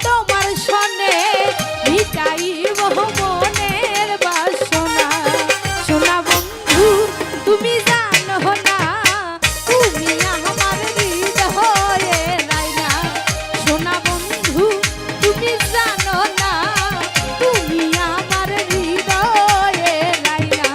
তোমার সনে মিটাইব মনের বাসনা। সোনা বন্ধু তুমি জানো না, তুমি আমার হৃদয়ে রাইনা। সোনা বন্ধু তুমি জানো না, তুমি আমার হৃদয়ে রাইনা।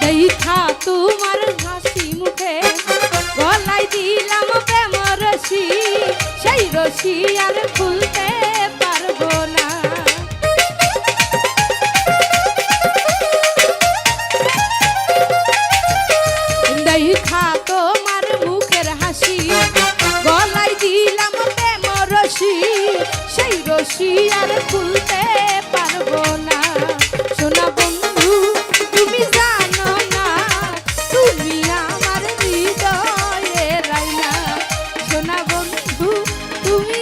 দেখা তোমার হাসি মুখে গলায় দিলাম প্রেম রশি, সেই রশি আর খুলতে পারবো না। দেখা তোমার মুখের হাসি গলায় দিলাম প্রেম রশি, সেই রশি আর খুলতে পারবো না। সোনা বন্ধু তুমি জানো না, তুমি আমার হৃদয়ে রাইনা। সোনা বন্ধু তুমি